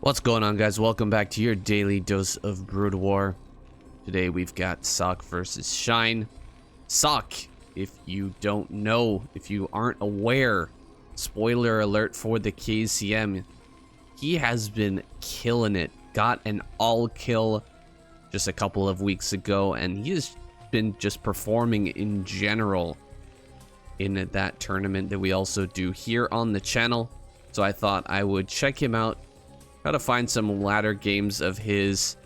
What's going on, guys? Welcome back to your daily dose of Broodwar. Today we've got Ssak versus Shine. Ssak, if you don't know, if you aren't aware, spoiler alert for the KCM, he has been killing it. Got an all kill just a couple of weeks ago, and he has been just performing in general in that tournament that we also do here on the channel. So I thought I would check him out. Try to find some ladder games of his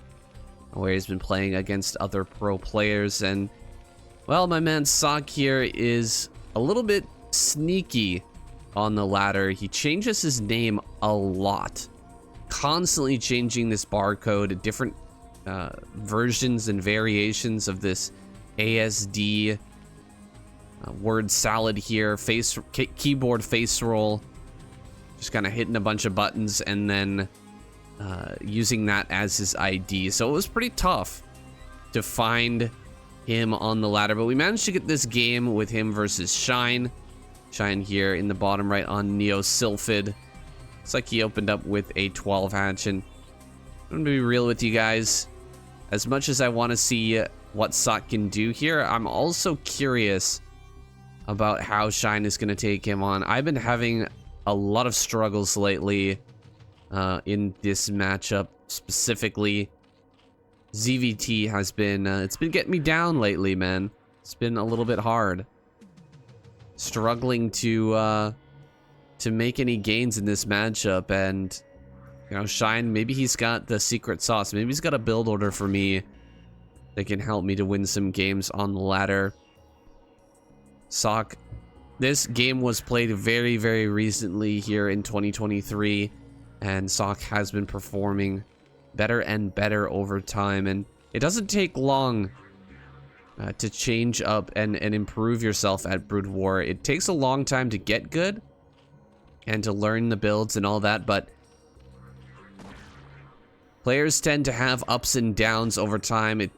where he's been playing against other pro players. And, well, my man Ssak here is a little bit sneaky on the ladder. He changes his name a lot. Constantly changing this barcode, different versions and variations of this ASD word salad here. Keyboard face roll. Just kind of hitting a bunch of buttons and then using that as his ID. So it was pretty tough to find him on the ladder, but we managed to get this game with him versus Shine. Shine here in the bottom right on Neo Sylphid. Looks like he opened up with a 12 hatch, and I'm gonna be real with you guys. As much as I want to see what Ssak can do here, I'm also curious about how Shine is gonna take him on. I've been having a lot of struggles lately in this matchup specifically. ZVT has been it's been getting me down lately, man. It's been a little bit hard, struggling to make any gains in this matchup. And you know, Shine, maybe he's got the secret sauce. Maybe he's got a build order for me that can help me to win some games on the ladder. Ssak, this game was played very, very recently here in 2023, and Ssak has been performing better and better over time. And it doesn't take long to change up and improve yourself at Broodwar. It takes a long time to get good and to learn the builds and all that, but players tend to have ups and downs over time. It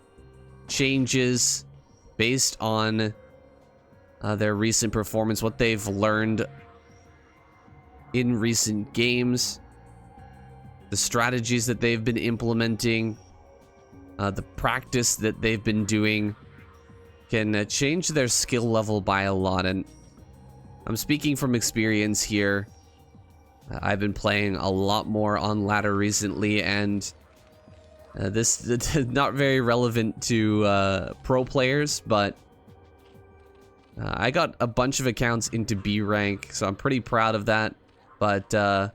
changes based on their recent performance, what they've learned in recent games, the strategies that they've been implementing, the practice that they've been doing can change their skill level by a lot. And I'm speaking from experience here. I've been playing a lot more on ladder recently, and this is not very relevant to pro players, but I got a bunch of accounts into B rank, so I'm pretty proud of that. But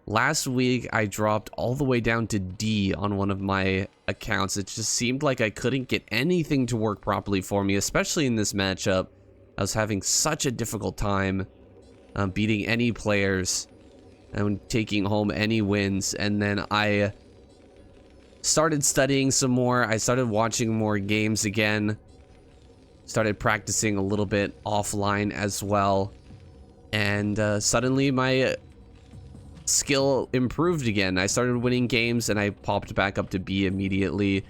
last week I dropped all the way down to D on one of my accounts. It just seemed like I couldn't get anything to work properly for me, especially in this matchup. I was having such a difficult time beating any players and taking home any wins. And then I started studying some more. I started watching more games again. Started practicing a little bit offline as well. And suddenly my skill improved again. I started winning games and I popped back up to B immediately.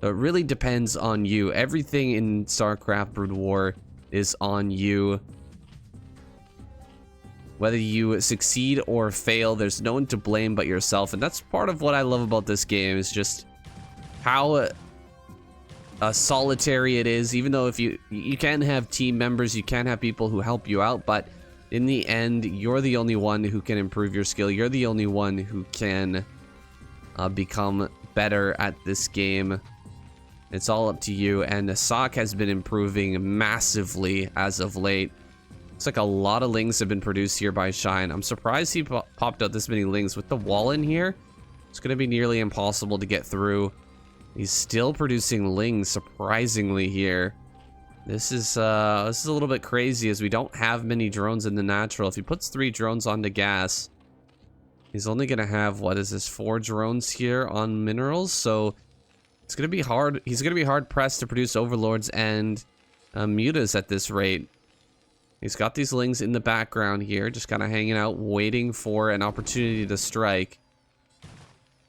So it really depends on you. Everything in Starcraft Broodwar is on you. Whether you succeed or fail, there's no one to blame but yourself. And that's part of what I love about this game, is just how solitary it is. Even though if you can have team members, you can have people who help you out, but in the end, you're the only one who can improve your skill. You're the only one who can become better at this game. It's all up to you. And Ssak has been improving massively as of late. Looks like a lot of lings have been produced here by Shine. I'm surprised he popped out this many lings. With the wall in here, it's going to be nearly impossible to get through. He's still producing lings, surprisingly, here. This is a little bit crazy, as we don't have many drones in the natural. If he puts 3 drones onto gas, he's only gonna have, what is this, 4 drones here on minerals. So it's gonna be hard. He's gonna be hard pressed to produce overlords and mutas at this rate. He's got these lings in the background here, just kind of hanging out, waiting for an opportunity to strike.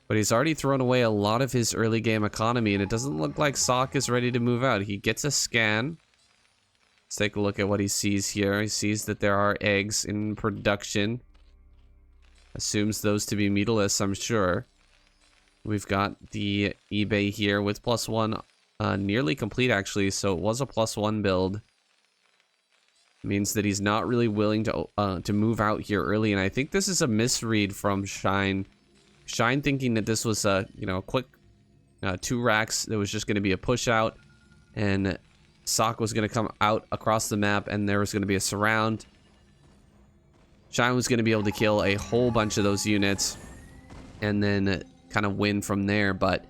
But he's already thrown away a lot of his early game economy, and it doesn't look like Ssak is ready to move out. He gets a scan. Let's take a look at what he sees here. He sees that there are eggs in production. Assumes those to be meatless, I'm sure. We've got the eBay here with +1 nearly complete, actually. So it was a +1 build. Means that he's not really willing to move out here early. And I think this is a misread from Shine. Shine thinking that this was a, you know, quick 2 racks. There was just going to be a push out. And Ssak was going to come out across the map. And there was going to be a surround. Shine was going to be able to kill a whole bunch of those units. And then kind of win from there. But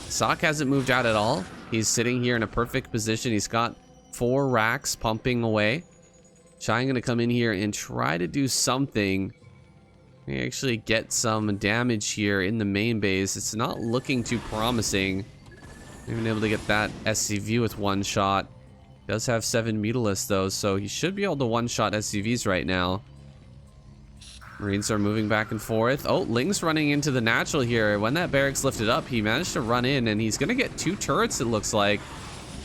Ssak hasn't moved out at all. He's sitting here in a perfect position. He's got 4 racks pumping away. Shine gonna come in here and try to do something. We actually get some damage here in the main base. It's not looking too promising. Even able to get that SCV with 1 shot. Does have 7 Mutalisks though, so he should be able to 1-shot SCVs right now. Marines are moving back and forth. Oh, Ling's running into the natural here. When that barracks lifted up, he managed to run in, and he's gonna get 2 turrets, it looks like.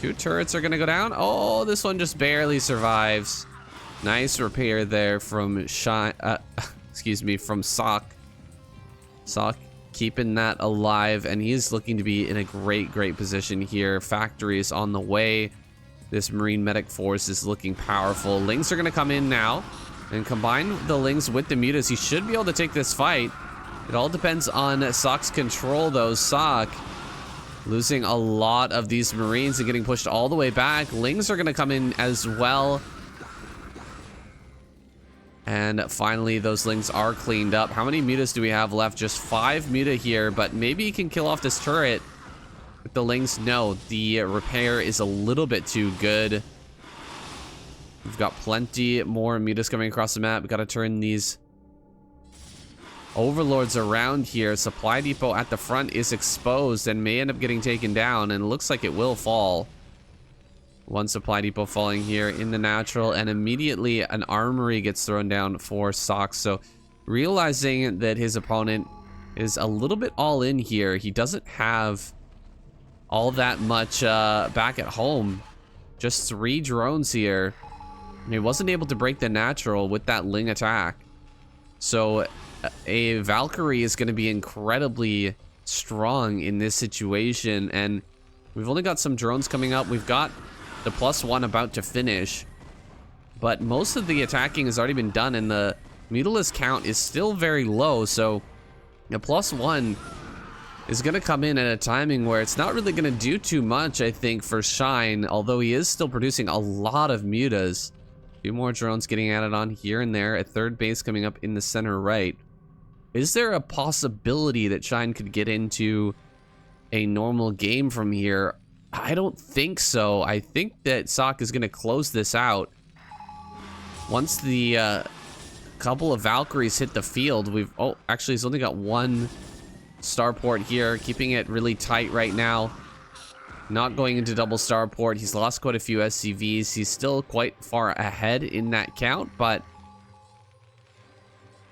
2 turrets are gonna go down. Oh, this one just barely survives. Nice repair there from Shine. Excuse me, from Ssak. Ssak keeping that alive, and he's looking to be in a great position here. Factory is on the way. This Marine medic force is looking powerful. Lings are gonna come in now and combine the Lings with the Mutas. He should be able to take this fight. It all depends on Sakk's control, though. Ssak losing a lot of these Marines and getting pushed all the way back. Lings are going to come in as well. And finally, those Lings are cleaned up. How many Mutas do we have left? Just 5 Muta here, but maybe he can kill off this turret. With the Lings, no. The repair is a little bit too good. We've got plenty more Mutas coming across the map. We've got to turn these Overlords around here. Supply depot at the front is exposed and may end up getting taken down, and it looks like it will fall. 1 supply depot falling here in the natural, and immediately an armory gets thrown down for Ssak. So realizing that his opponent is a little bit all in here, he doesn't have all that much back at home. Just 3 drones here. He wasn't able to break the natural with that Ling attack. So a Valkyrie is going to be incredibly strong in this situation, and we've only got some drones coming up. We've got the +1 about to finish, but most of the attacking has already been done, and the Mutalisk count is still very low. So the +1 is going to come in at a timing where it's not really going to do too much, I think, for Shine, although he is still producing a lot of Mutas. A few more drones getting added on here and there. A 3rd base coming up in the center right. Is there a possibility that Shine could get into a normal game from here? I don't think so. I think that Ssak is going to close this out. Once the couple of Valkyries hit the field, oh, actually, he's only got 1 starport here, keeping it really tight right now. Not going into double starport. He's lost quite a few SCVs. He's still quite far ahead in that count, but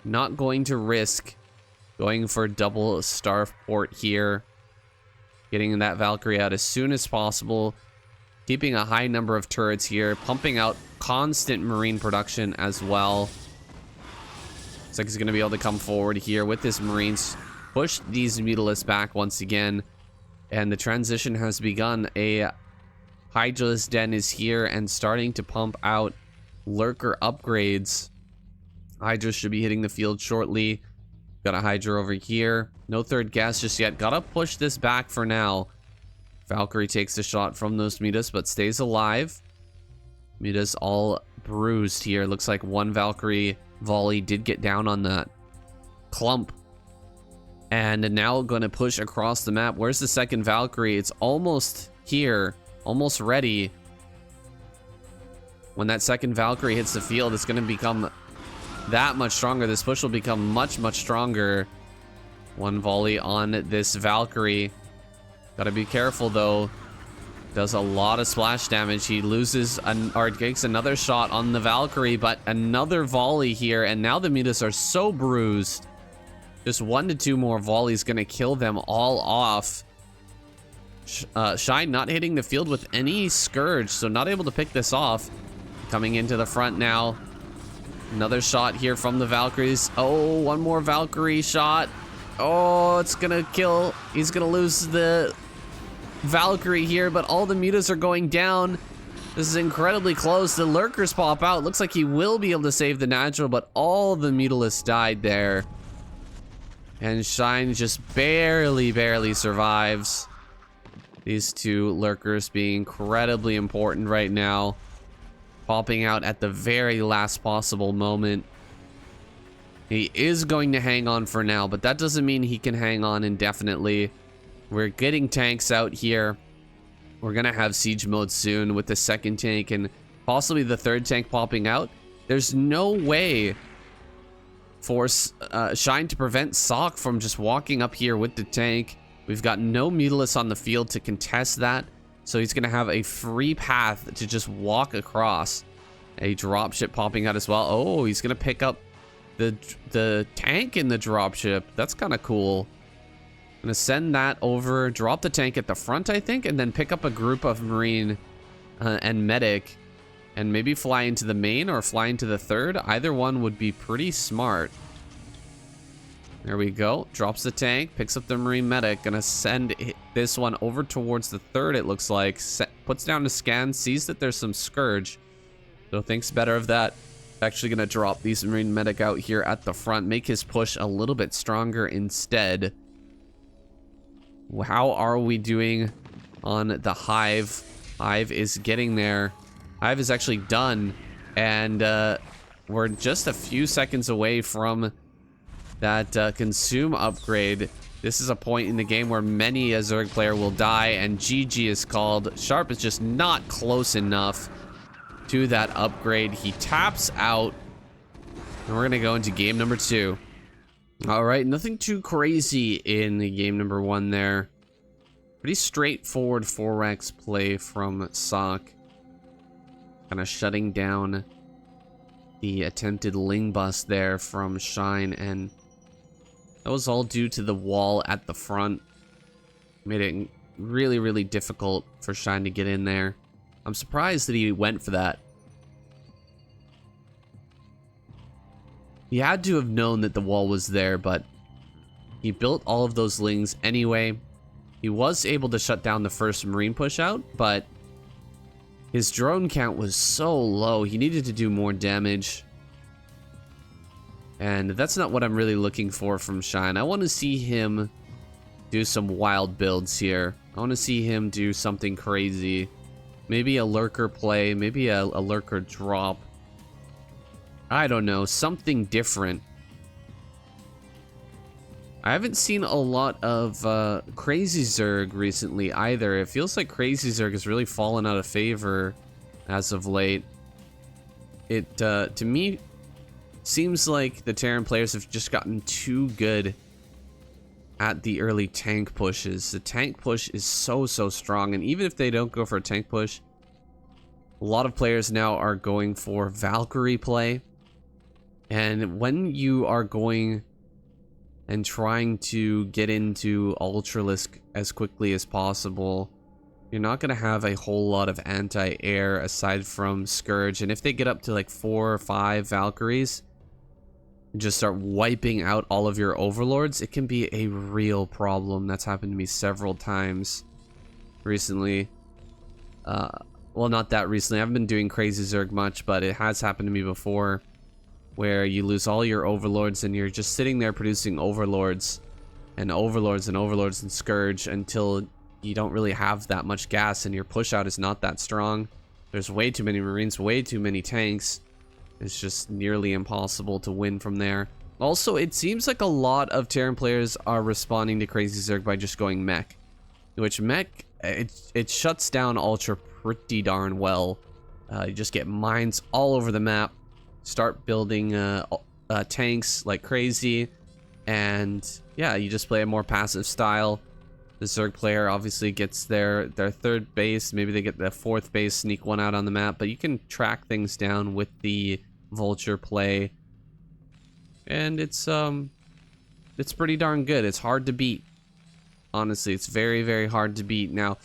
not going to risk going for double starport here. Getting that Valkyrie out as soon as possible. Keeping a high number of turrets here. Pumping out constant Marine production as well. Looks like he's going to be able to come forward here with his Marines. Push these Mutalisks back once again. And the transition has begun. A Hydra's Den is here and starting to pump out Lurker upgrades. Hydra should be hitting the field shortly. Got a Hydra over here. No 3rd gas just yet. Gotta push this back for now. Valkyrie takes the shot from those Mutas, but stays alive. Mutas all bruised here. Looks like 1 Valkyrie volley did get down on that clump. And now going to push across the map. Where's the 2nd Valkyrie? It's almost here. Almost ready. When that 2nd Valkyrie hits the field, it's going to become that much stronger. This push will become much stronger. 1 volley on this Valkyrie. Gotta be careful though. Does a lot of splash damage. He loses or takes another shot on the Valkyrie, but another volley here, and now the Mutas are so bruised. Just 1 to 2 more volleys gonna kill them all off. Shine not hitting the field with any Scourge, so not able to pick this off. Coming into the front now. Another shot here from the Valkyries. Oh, 1 more Valkyrie shot. Oh, it's gonna kill. He's gonna lose the Valkyrie here, but all the mutas are going down. This is incredibly close. The lurkers pop out. Looks like he will be able to save the natural, but all the mutalists died there. And Shine just barely survives. These two lurkers being incredibly important right now. Popping out at the very last possible moment. He is going to hang on for now, but that doesn't mean he can hang on indefinitely. We're getting tanks out here. We're gonna have siege mode soon with the second tank and possibly the third tank popping out. There's no way for Shine to prevent Ssak from just walking up here with the tank. We've got no mutalists on the field to contest that, so he's gonna have a free path to just walk across. A dropship popping out as well. Oh, he's gonna pick up the tank in the dropship. That's kind of cool. Gonna send that over, drop the tank at the front, I think, and then pick up a group of Marine and Medic, and maybe fly into the main or fly into the third. Either one would be pretty smart. There we go. Drops the tank, picks up the Marine Medic. Gonna send this one over towards the third, it looks like. Puts down a scan, sees that there's some Scourge. So thinks better of that. Actually gonna drop these Marine Medic out here at the front, make his push a little bit stronger instead. How are we doing on the Hive? Hive is getting there. Hive is actually done, and we're just a few seconds away from that consume upgrade. This is a point in the game where many a Zerg player will die, and GG is called. Sharp is just not close enough to that upgrade. He taps out, and we're gonna go into game number 2. All right, nothing too crazy in game number 1 there. Pretty straightforward 4x play from Ssak. Kind of shutting down the attempted Ling bust there from Shine, and that was all due to the wall at the front. Made it really difficult for Shine to get in there. I'm surprised that he went for that. He had to have known that the wall was there, but he built all of those Lings anyway. He was able to shut down the first Marine push out, but his drone count was so low. He needed to do more damage. And that's not what I'm really looking for from Shine. I want to see him do some wild builds here. I want to see him do something crazy. Maybe a lurker play, maybe a lurker drop. I don't know, something different. I haven't seen a lot of Crazy Zerg recently either. It feels like Crazy Zerg has really fallen out of favor as of late. It, to me, seems like the Terran players have just gotten too good at the early tank pushes. The tank push is so strong, and even if they don't go for a tank push, a lot of players now are going for Valkyrie play. And when you are going and trying to get into Ultralisk as quickly as possible, you're not going to have a whole lot of anti-air aside from Scourge. And if they get up to like 4 or 5 Valkyries, just start wiping out all of your overlords, it can be a real problem. That's happened to me several times recently. Well, not that recently. I haven't been doing Crazy Zerg much, but it has happened to me before, where you lose all your overlords and you're just sitting there producing overlords and overlords and overlords and Scourge until you don't really have that much gas and your push out is not that strong. There's way too many Marines, way too many tanks. It's just nearly impossible to win from there. Also, it seems like a lot of Terran players are responding to Crazy Zerg by just going mech, which mech, it shuts down Ultra pretty darn well. You just get mines all over the map, start building tanks like crazy, and yeah, you just play a more passive style. The Zerg player obviously gets their third base, maybe they get the fourth base, sneak one out on the map, but you can track things down with the Vulture play, and it's pretty darn good. It's hard to beat. Honestly, it's very hard to beat. Now,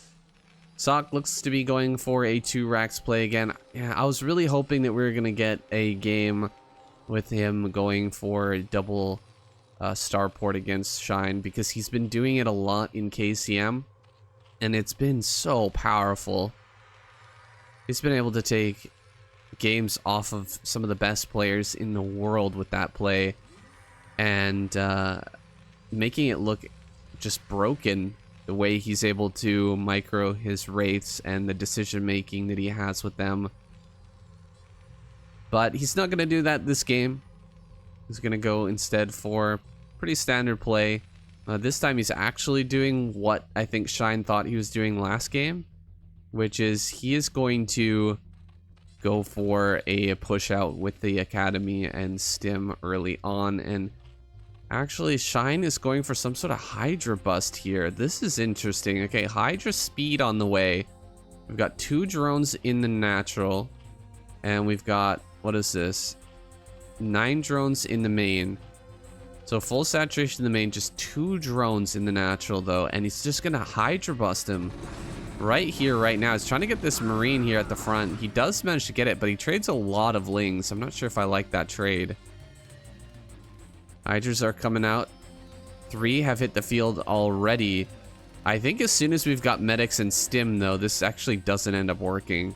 Ssak looks to be going for a 2 racks play again. Yeah, I was really hoping that we were gonna get a game with him going for a double starport against Shine, because he's been doing it a lot in KCM, and it's been so powerful. He's been able to take games off of some of the best players in the world with that play, and making it look just broken, the way he's able to micro his wraiths and the decision making that he has with them. But he's not going to do that this game. He's going to go instead for pretty standard play. This time he's actually doing what I think Shine thought he was doing last game, which is he is going to go for a push out with the Academy and Stim early on. And actually Shine is going for some sort of Hydra bust here. This is interesting. Okay, Hydra speed on the way. We've got 2 drones in the natural, and we've got, what is this, 9 drones in the main. So full saturation in the main, just 2 drones in the natural though, and he's just gonna Hydra bust him right here, right now. He's trying to get this Marine here at the front. He does manage to get it, but he trades a lot of Lings. I'm not sure if I like that trade. Hydras are coming out. 3 have hit the field already. I think as soon as we've got medics and Stim though, this actually doesn't end up working.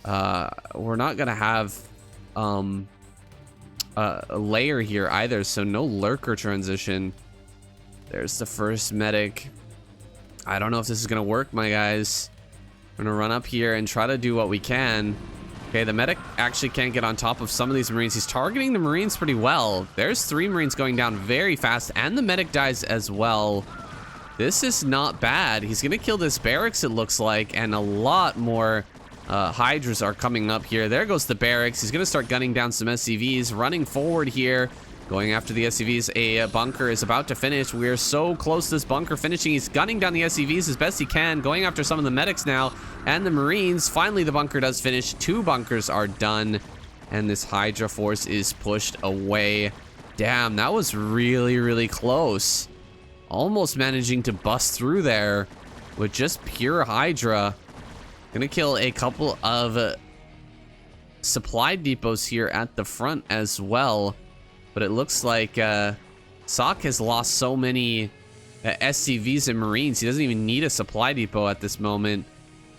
We're not gonna have a layer here either, so no lurker transition. There's the first medic. I don't know if this is gonna work, my guys. We're gonna run up here and try to do what we can. Okay, the medic actually can't get on top of some of these Marines. He's targeting the Marines pretty well. There's 3 Marines going down very fast, and the medic dies as well. This is not bad. He's gonna kill this barracks, it looks like, and a lot more Hydras are coming up here. There goes the barracks. He's gonna start gunning down some SCVs, running forward here, going after the SCVs. A bunker is about to finish. We're so close to this bunker finishing. He's gunning down the SCVs as best he can, going after some of the medics now and the Marines. Finally, the bunker does finish. 2 bunkers are done, and this Hydra force is pushed away. Damn, that was really, really close. Almost managing to bust through there with just pure Hydra. Gonna kill a couple of supply depots here at the front as well. But it looks like Ssak has lost so many SCVs and Marines. He doesn't even need a supply depot at this moment.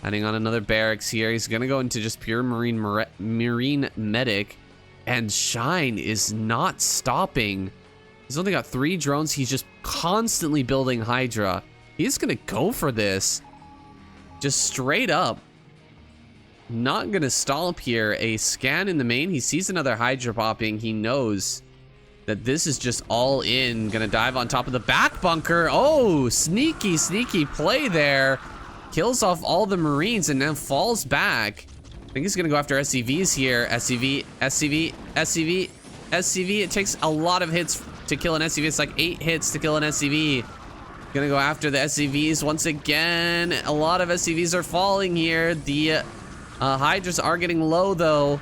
Adding on another barracks here. He's gonna go into just pure Marine medic. And Shine is not stopping. He's only got 3 drones. He's just constantly building Hydra. He's gonna go for this. Just straight up. Not gonna stall up here. A scan in the main. He sees another Hydra popping. He knows that this is just all in. Gonna dive on top of the back bunker. Oh, sneaky, sneaky play there. Kills off all the Marines and then falls back. I think he's gonna go after SCVs here. SCV, SCV, SCV, SCV. It takes a lot of hits to kill an SCV. It's like 8 hits to kill an SCV. Gonna go after the SCVs once again. A lot of SCVs are falling here. The Hydras are getting low though.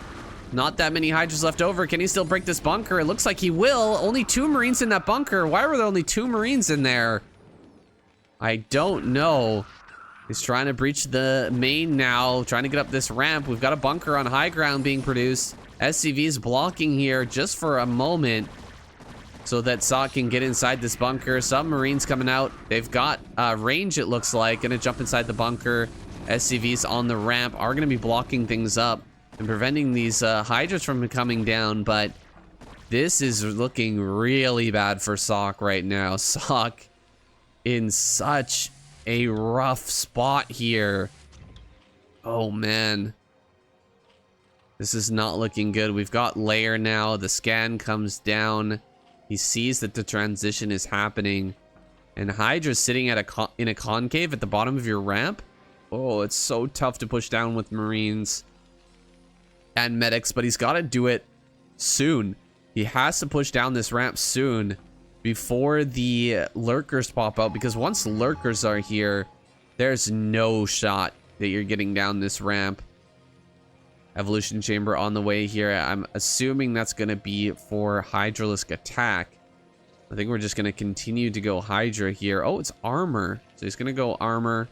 Not that many Hydras left over. Can he still break this bunker? It looks like he will. Only 2 Marines in that bunker. Why were there only 2 Marines in there? I don't know. He's trying to breach the main now. Trying to get up this ramp. We've got a bunker on high ground being produced. SCVs blocking here just for a moment, so that Ssak can get inside this bunker. Some Marines coming out. They've got range, it looks like. Gonna jump inside the bunker. SCVs on the ramp are gonna be blocking things up and preventing these Hydras from coming down, but this is looking really bad for Ssak right now. Ssak in such a rough spot here. Oh man. This is not looking good. We've got layer now. The scan comes down. He sees that the transition is happening, and Hydra's sitting at in a concave at the bottom of your ramp. Oh, it's so tough to push down with Marines and medics, but he's got to do it soon. He has to push down this ramp soon before the lurkers pop out, because once lurkers are here, there's no shot that you're getting down this ramp. Evolution chamber on the way here. I'm assuming that's going to be for Hydralisk attack. I think we're just going to continue to go Hydra here. Oh, it's armor. So he's going to go armor.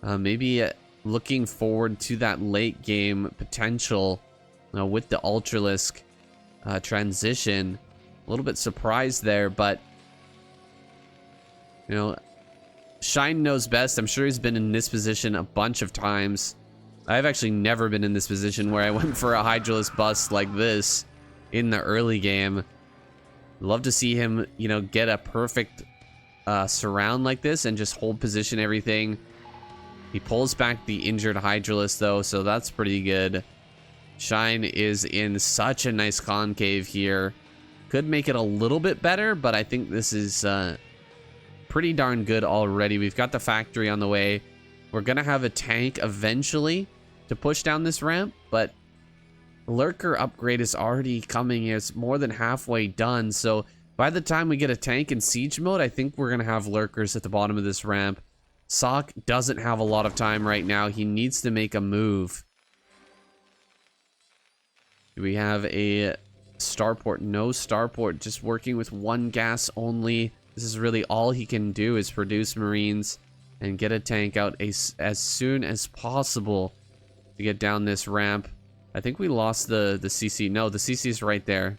Maybe looking forward to that late game potential with the Ultralisk transition. A little bit surprised there, but you know, Shine knows best. I'm sure he's been in this position a bunch of times. I've actually never been in this position where I went for a Hydralisk bust like this in the early game. Love to see him, you know, get a perfect surround like this and just hold position everything. He pulls back the injured Hydralisk though, so that's pretty good. Shine is in such a nice concave here. Could make it a little bit better, but I think this is pretty darn good already. We've got the factory on the way. We're gonna have a tank eventually to push down this ramp, but Lurker upgrade is already coming. It's more than halfway done, so by the time we get a tank in siege mode, I think we're gonna have Lurkers at the bottom of this ramp. Ssak doesn't have a lot of time right now. He needs to make a move. Do we have a starport? No starport, just working with one gas only. This is really all he can do, is produce Marines and get a tank out as soon as possible to get down this ramp. I think we lost the CC. No, the CC is right there.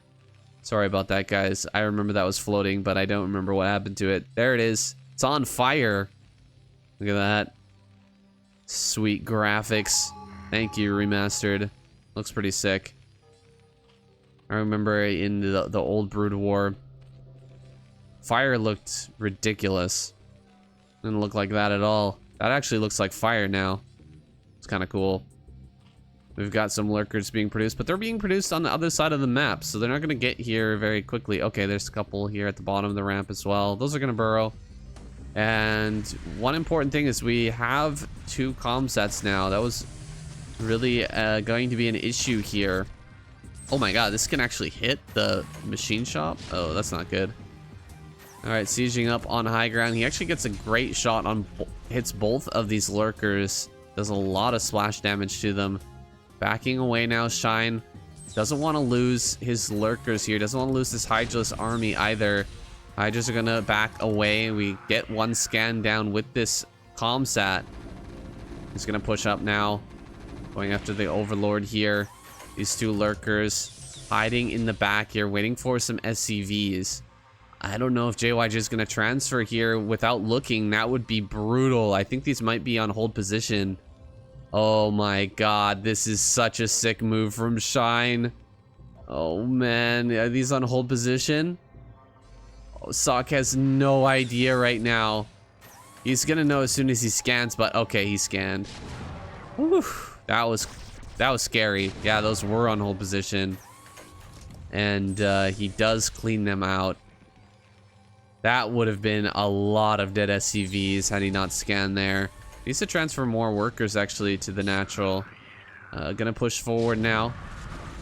Sorry about that, guys. I remember that was floating, but I don't remember what happened to it. There it is. It's on fire. Look at that. Sweet graphics. Thank you, remastered. Looks pretty sick. I remember in the old Broodwar, fire looked ridiculous. Didn't look like that at all. That actually looks like fire now. It's kind of cool. We've got some Lurkers being produced, but they're being produced on the other side of the map, so they're not going to get here very quickly. Okay, there's a couple here at the bottom of the ramp as well. Those are going to burrow. And one important thing is we have 2 comm sets now. That was really going to be an issue here. Oh my god, this can actually hit the machine shop? Oh, that's not good. Alright, sieging up on high ground. He actually gets a great shot on, hits both of these Lurkers. Does a lot of splash damage to them. Backing away now, Shine. Doesn't want to lose his Lurkers here. Doesn't want to lose this Hydralisk army either. Hydras are going to back away. We get one scan down with this Comsat. He's going to push up now. Going after the Overlord here. These 2 Lurkers hiding in the back here, waiting for some SCVs. I don't know if JYJ is going to transfer here without looking. That would be brutal. I think these might be on hold position. Oh my god, this is such a sick move from Shine. Oh man, are these on hold position? Oh, Ssak has no idea right now. He's gonna know as soon as he scans, but okay, he scanned. Whew, that was scary. Yeah, those were on hold position. And he does clean them out. That would have been a lot of dead SCVs had he not scanned there. Needs to transfer more workers actually to the natural. Gonna push forward now.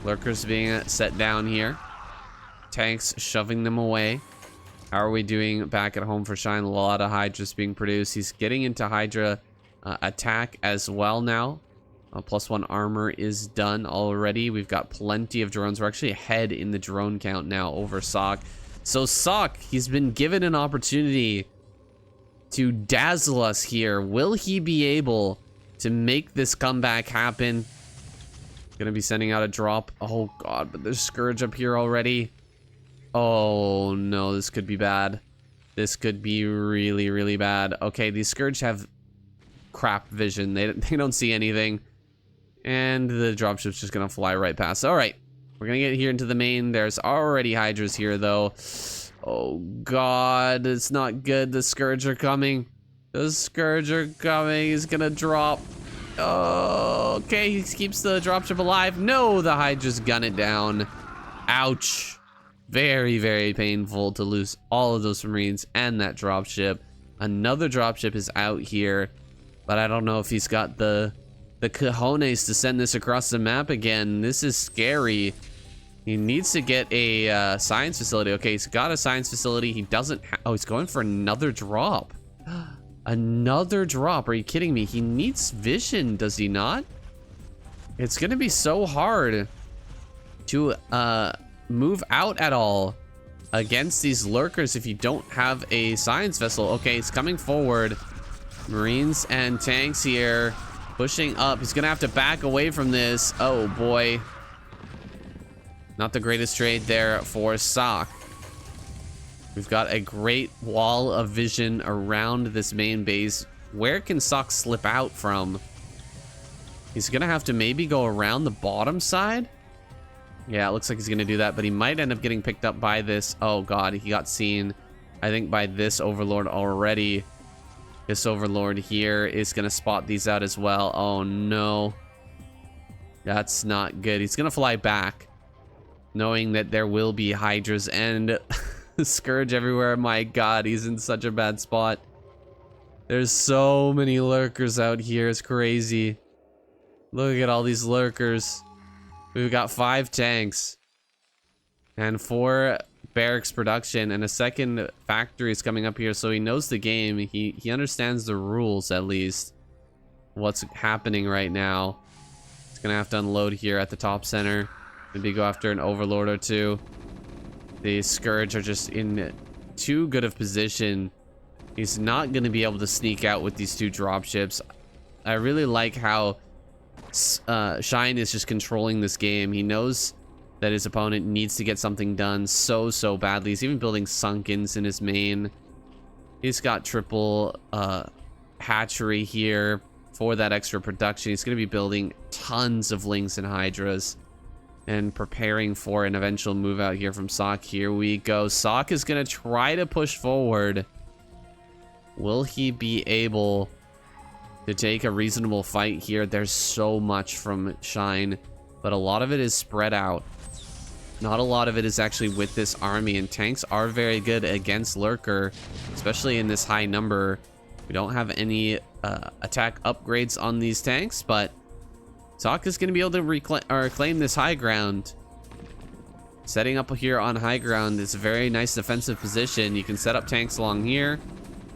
Lurkers being set down here. Tanks shoving them away. How are we doing back at home for Shine? A lot of Hydras being produced. He's getting into Hydra attack as well now. +1 armor is done already. We've got plenty of drones. We're actually ahead in the drone count now over Ssak. So Ssak, he's been given an opportunity to dazzle us here. Will he be able to make this comeback happen? Gonna be sending out a drop. Oh god, but there's Scourge up here already. Oh no, this could be bad. This could be really, really bad. Okay, these Scourge have crap vision. They don't see anything. And the dropship's just gonna fly right past. All right, we're gonna get here into the main. There's already Hydras here though. Oh god, it's not good. The Scourge are coming. The Scourge are coming. He's gonna drop. Oh, okay, he keeps the dropship alive. No, the Hydras gun it down. Ouch. Very, very painful to lose all of those Marines and that dropship. Another dropship is out here, but I don't know if he's got the cojones to send this across the map again. This is scary. He needs to get a science facility. Okay, he's got a science facility. He doesn't. Oh, he's going for another drop. Another drop. Are you kidding me? He needs vision, does he not? It's gonna be so hard to move out at all against these Lurkers if you don't have a science vessel. Okay, he's coming forward. Marines and tanks here. Pushing up. He's gonna have to back away from this. Oh boy. Not the greatest trade there for Ssak. We've got a great wall of vision around this main base. Where can Ssak slip out from? He's gonna have to maybe go around the bottom side. Yeah, it looks like he's gonna do that, but he might end up getting picked up by this. Oh god, he got seen, I think, by this overlord already. This overlord here is gonna spot these out as well. Oh no. That's not good. He's gonna fly back, knowing that there will be hydras and scourge everywhere. My god, he's in such a bad spot. There's so many lurkers out here. It's crazy. Look at all these lurkers. We've got 5 tanks and 4 barracks production, and a second factory is coming up here, so he knows the game. He understands the rules, at least. What's happening right now. He's gonna have to unload here at the top center. Maybe go after an overlord or two. The Scourge are just in too good of position. He's not going to be able to sneak out with these 2 dropships. I really like how Shine is just controlling this game. He knows that his opponent needs to get something done so badly. He's even building Sunkens in his main. He's got triple hatchery here for that extra production. He's going to be building tons of Lings and Hydras and preparing for an eventual move out here from Ssak. Here we go. Ssak is going to try to push forward. Will he be able to take a reasonable fight here? There's so much from Shine, but a lot of it is spread out. Not a lot of it is actually with this army, and tanks are very good against Lurker, especially in this high number. We don't have any attack upgrades on these tanks, but Ssak is going to be able to reclaim this high ground. Setting up here on high ground is a very nice defensive position. You can set up tanks along here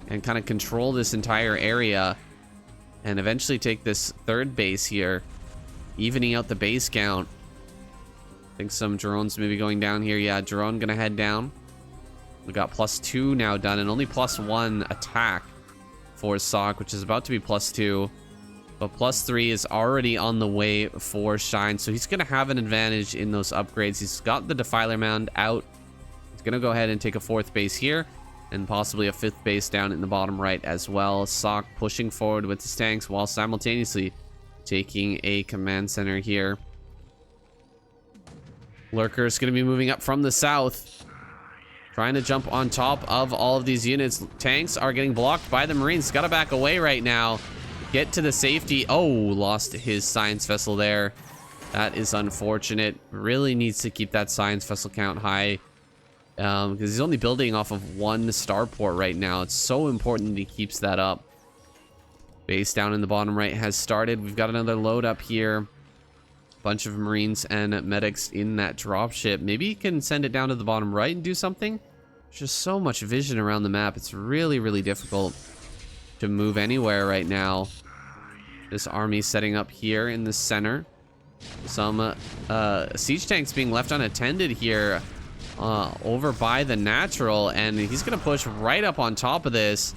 and kind of control this entire area and eventually take this 3rd base here, evening out the base count. I think some drones maybe going down here. Yeah, drone gonna head down. We got +2 now done, and only +1 attack for Ssak, which is about to be +2. But +3 is already on the way for Shine, so he's gonna have an advantage in those upgrades. He's got the Defiler Mound out. He's gonna go ahead and take a 4th base here, and possibly a 5th base down in the bottom right as well. Ssak pushing forward with his tanks while simultaneously taking a command center here. Lurker is going to be moving up from the south, trying to jump on top of all of these units. Tanks are getting blocked by the Marines. Got to back away right now. Get to the safety. Oh, lost his science vessel there. That is unfortunate. Really needs to keep that science vessel count high, because he's only building off of 1 starport right now. It's so important that he keeps that up. Base down in the bottom right has started. We've got another load up here. Bunch of Marines and medics in that dropship. Maybe he can send it down to the bottom right and do something. There's just so much vision around the map. It's really difficult to move anywhere right now. This army setting up here in the center. Some siege tanks being left unattended here over by the natural, and he's gonna push right up on top of this.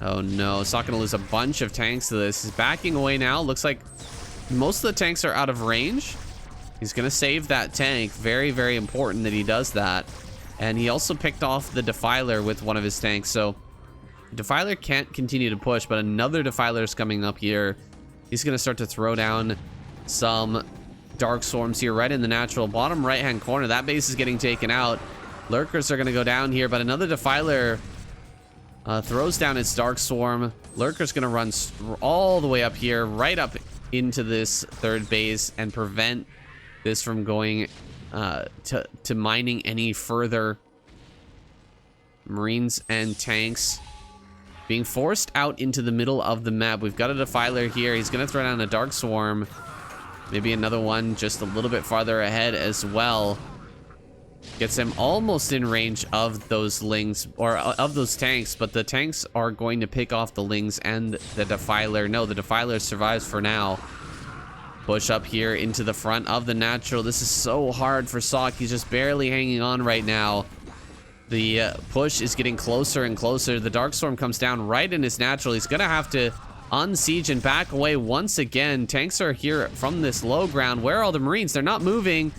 Oh no, Ssak gonna lose a bunch of tanks to this. He's backing away now. Looks like most of the tanks are out of range. He's gonna save that tank. Very important that he does that. And he also picked off the Defiler with one of his tanks, so Defiler can't continue to push, but another Defiler is coming up here. He's gonna start to throw down some Dark Swarms here right in the natural bottom right hand corner. That base is getting taken out. Lurkers are gonna go down here, but another Defiler throws down its Dark Swarm. Lurker's gonna run all the way up here, right up into this 3rd base, and prevent this from going to mining any further. Marines and tanks being forced out into the middle of the map. We've got a Defiler here. He's gonna throw down a Dark Swarm. Maybe another one just a little bit farther ahead as well. Gets him almost in range of those Lings, or of those tanks, but the tanks are going to pick off the Lings and the Defiler. No, the Defiler survives for now. Push up here into the front of the natural. This is so hard for Ssak. He's just barely hanging on right now. The push is getting closer and closer. The Dark Storm comes down right in his natural. He's gonna have to unsiege and back away once again. Tanks are here from this low ground. Where are all the Marines? They're not moving.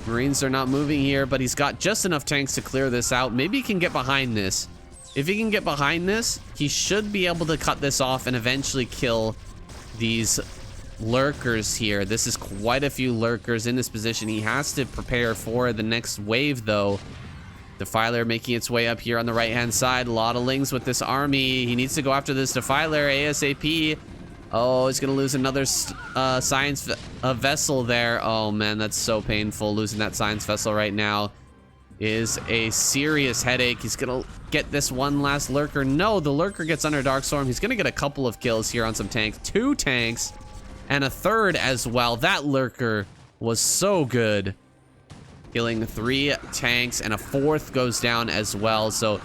Marines are not moving here, but he's got just enough tanks to clear this out. Maybe he can get behind this. If he can get behind this, he should be able to cut this off and eventually kill these lurkers here. This is quite a few lurkers in this position. He has to prepare for the next wave, though. Defiler making its way up here on the right-hand side. A lot of lings with this army. He needs to go after this Defiler ASAP. Oh, he's gonna lose another science vessel there. Oh man, that's so painful. Losing that science vessel right now is a serious headache. He's gonna get this one last lurker. No, the lurker gets under Darkstorm. He's gonna get a couple of kills here on some tanks. 2 tanks and a third as well. That lurker was so good. Killing 3 tanks and a 4th goes down as well. So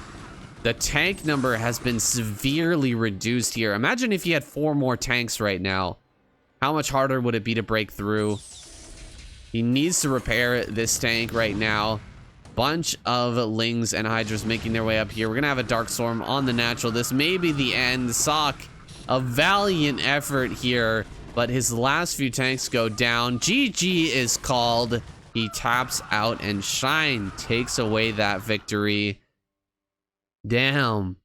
the tank number has been severely reduced here. Imagine if he had 4 more tanks right now. How much harder would it be to break through? He needs to repair this tank right now. Bunch of lings and hydras making their way up here. We're gonna have a Darkstorm on the natural. This may be the end. Ssak, a valiant effort here, but his last few tanks go down. GG is called. He taps out and Shine takes away that victory. Damn.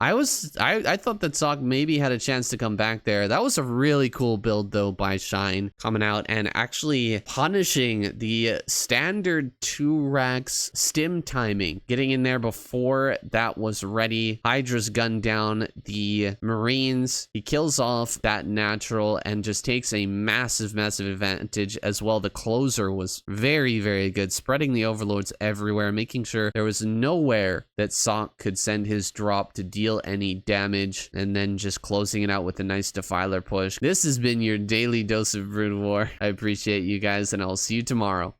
I thought that Ssak maybe had a chance to come back there. That was a really cool build though by Shine, coming out and actually punishing the standard 2-racks stim timing, getting in there before that was ready. Hydra's gunned down the Marines. He kills off that natural and just takes a massive advantage as well. The closer was very good, spreading the overlords everywhere, making sure there was nowhere that Ssak could send his drop to deal any damage, and then just closing it out with a nice Defiler push. This has been your daily dose of Brood War. I appreciate you guys, and I'll see you tomorrow.